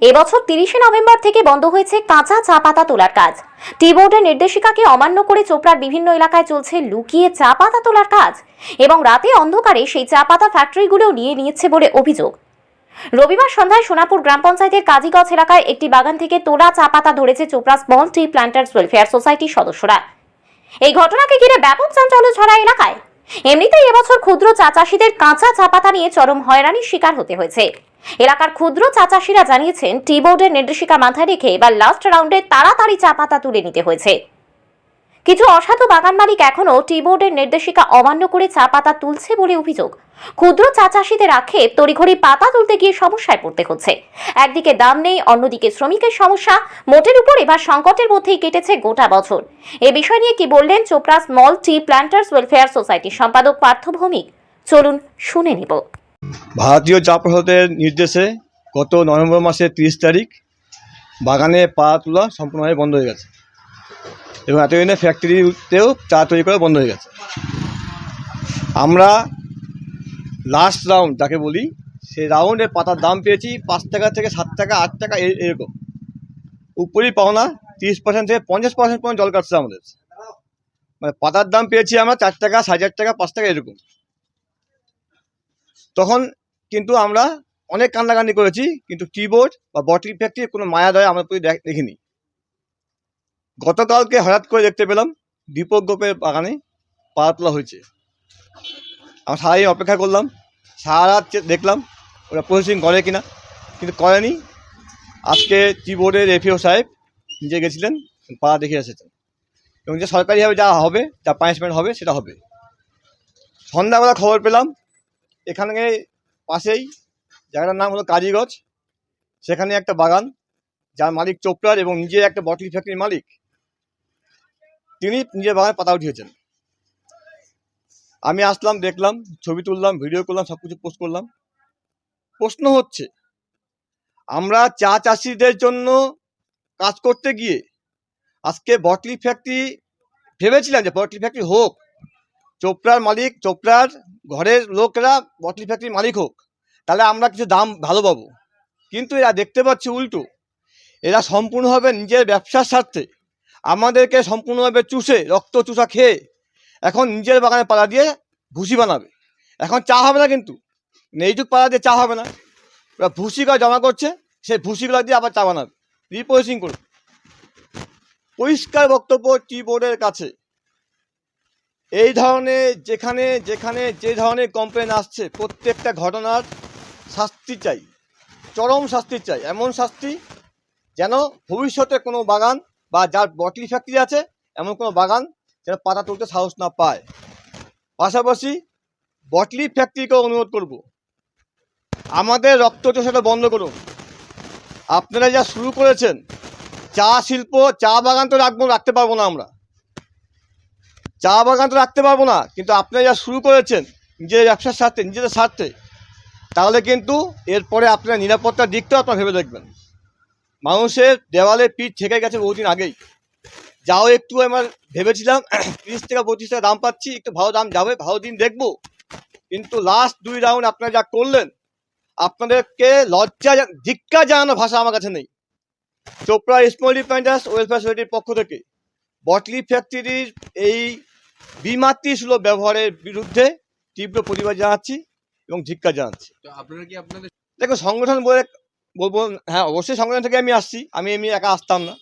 এবছর 30শে নভেম্বর থেকে বন্ধ হয়েছে কাঁচা চা পাতা তোলার কাজ। টি বোর্ডের নির্দেশিকাকে অমান্য করে চোপড়ার বিভিন্ন এলাকায় চলছে লুকিয়ে চা পাতা তোলার কাজ এবং রাতে অন্ধকারে সেই চা পাতা ফ্যাক্টরিগুলোও নিয়ে নিচ্ছে বলে অভিযোগ। রবিবার সন্ধ্যায় সোনাপুর গ্রাম পঞ্চায়েতের কাজীগঞ্জ এলাকায় একটি বাগান থেকে তোলা চা পাতা ধরেছে Chopra small tea planters welfare সোসাইটির সদস্যরা। এই ঘটনাকে ঘিরে ব্যাপক চাঞ্চল্য ছড়ায় এলাকায়। এমনিতেই এবছর ক্ষুদ্র চা চাষীদের কাঁচা চা পাতা নিয়ে চরম হয়রানির শিকার হতে হয়েছে। এলাকার ক্ষুদ্র চা চাষীরা জানিয়েছেন টি বোর্ডের নির্দেশিকা মাথায় রেখে এবার লাস্ট রাউন্ডে তাড়াতাড়ি চা পাতা তুলে নিতে হয়েছে। কিছু অসাধু বাগান মালিক এখনো টি বোর্ডের নির্দেশিকা অমান্য করে চা পাতা তুলছে বলে অভিযোগ। ক্ষুদ্র চা চাষীদের আক্ষেপ, তড়িঘড়ি পাতা তুলতে গিয়ে সমস্যায় পড়তে হচ্ছে। একদিকে দাম নেই, অন্যদিকে শ্রমিকের সমস্যা। মোটের উপর এবার সংকটের মধ্যেই কেটেছে গোটা বছর। এ বিষয় নিয়ে কি বললেন Chopra small tea planters welfare সোসাইটির সম্পাদক পার্থ ভৌমিক, চলুন শুনে নেব। ভারতীয় চা পরিষদের নির্দেশে গত নভেম্বর মাসের 30 তারিখ বাগানে পাতা তোলা সম্পূর্ণভাবে বন্ধ হয়ে গেছে এবং এতদিনে ফ্যাক্টরিতেও চা তৈরি করা বন্ধ হয়ে গেছে। আমরা লাস্ট রাউন্ড যাকে বলি, সেই রাউন্ডে পাতার দাম পেয়েছি 5 টাকা থেকে 7 টাকা 8 টাকা এরকম। উপরই পাওনা 30% থেকে 50% পর্যন্ত জল কাটছে আমাদের। মানে পাতার দাম পেয়েছি আমরা 4 টাকা, 4.5 টাকা, 5 টাকা এরকম। তখন কিন্তু আমরা অনেক কান্নাকান্দি করেছি, কিন্তু টি বোর্ড বা বটল ফ্যাক্টরির কোনো মায়া দয়া আমার প্রতি দেখিনি। গতকালকে হঠাৎ করে দেখতে পেলাম দীপক গোপের বাগানে পাতা তোলা হয়েছে। আমরা সারাদিন অপেক্ষা করলাম, সারা রাত দেখলাম ওরা প্রসেসিং করে কিনা, কিন্তু করেনি। আজকে টি বোর্ডের এফিও সাহেব নিজে গেছিলেন, পাতা দেখে এসেছেন এবং যে সরকারিভাবে যা হবে, যা পানিশমেন্ট হবে সেটা হবে। সন্ধ্যাবেলা খবর পেলাম এখানে পাশেই জায়গাটার নাম হলো কাজীগঞ্জ, সেখানে একটা বাগান যার মালিক চোপড়ার এবং নিজে একটা বটল ফ্যাক্টরির মালিক, তিনি নিজের বাগানে পাতা উঠিয়েছেন। আমি আসলাম, দেখলাম, ছবি তুললাম, ভিডিও করলাম, সব কিছু পোস্ট করলাম। প্রশ্ন হচ্ছে, আমরা চা চাষিদের জন্য কাজ করতে গিয়ে আজকে বটল ফ্যাক্টরি ভেবেছিলাম যে বটল ফ্যাক্টরি হোক, চোপড়ার মালিক, চোপড়ার ঘরের লোকরা বটল ফ্যাক্টরির মালিক হোক, তাহলে আমরা কিছু দাম ভালো পাবো। কিন্তু এরা দেখতে পাচ্ছি উল্টো, এরা সম্পূর্ণভাবে নিজের ব্যবসার স্বার্থে আমাদেরকে সম্পূর্ণভাবে চুষে, রক্ত চুষা খেয়ে এখন নিজের বাগানে পাতা দিয়ে ভুসি বানাবে। এখন চা হবে না, কিন্তু এইটুক পাতা দিয়ে চা হবে না, ওরা ভুসিগুলো জমা করছে, সেই ভুসিগুলো দিয়ে আবার চা বানাবে, রিপ্রসেসিং করবে। পরিষ্কার বক্তব্য টি বোর্ডের কাছে, এই ধরনের যেখানে যেখানে যে ধরনের কমপ্লেন আসছে, প্রত্যেকটা ঘটনার শাস্তি চাই, চরম শাস্তি চাই। এমন শাস্তি যেন ভবিষ্যতে কোনো বাগান বা যার বটল ফ্যাক্টরি আছে এমন কোনো বাগান যেন পাতা তুলতে সাহস না পায়। পাশাপাশি বটল ফ্যাক্টরিকেও অনুরোধ করব, আমাদের রক্তচোষাটা বন্ধ করুন। আপনারা যা শুরু করেছেন, চা শিল্প, চা বাগান তো রাখতে পারবো না, আমরা চা বাগান তো রাখতে পারবো না, কিন্তু আপনারা যা শুরু করেছেন নিজের ব্যবসার স্বার্থে, নিজেদের স্বার্থে, তাহলে কিন্তু এরপরে আপনারা নিরাপত্তার দিকটাও আপনারা ভেবে দেখবেন। মানুষের দেওয়ালে পিঠ থেকে গেছে বহুদিন আগেই। যাও একটু আমার ভেবেছিলাম 30 টাকা 25 টাকা দাম পাচ্ছি, একটু ভালো দাম যাবে, ভালো দিন দেখবো, কিন্তু লাস্ট 2 রাউন্ড আপনারা যা করলেন, আপনাদেরকে লজ্জা, ধিক্কার জানানো ভাষা আমার কাছে নেই। Chopra small tea planters welfare সোসাইটির পক্ষ থেকে বটল ফ্যাক্টরির এই বিমাতৃসুলভ ব্যবহারের বিরুদ্ধে তীব্র প্রতিবাদ জানাচ্ছি এবং ধিক্কার জানাচ্ছি। দেখো, সংগঠন বলে বলবো, হ্যাঁ অবশ্যই সংগঠন থেকে আমি আসছি, আমি এমনি একা আসতাম না।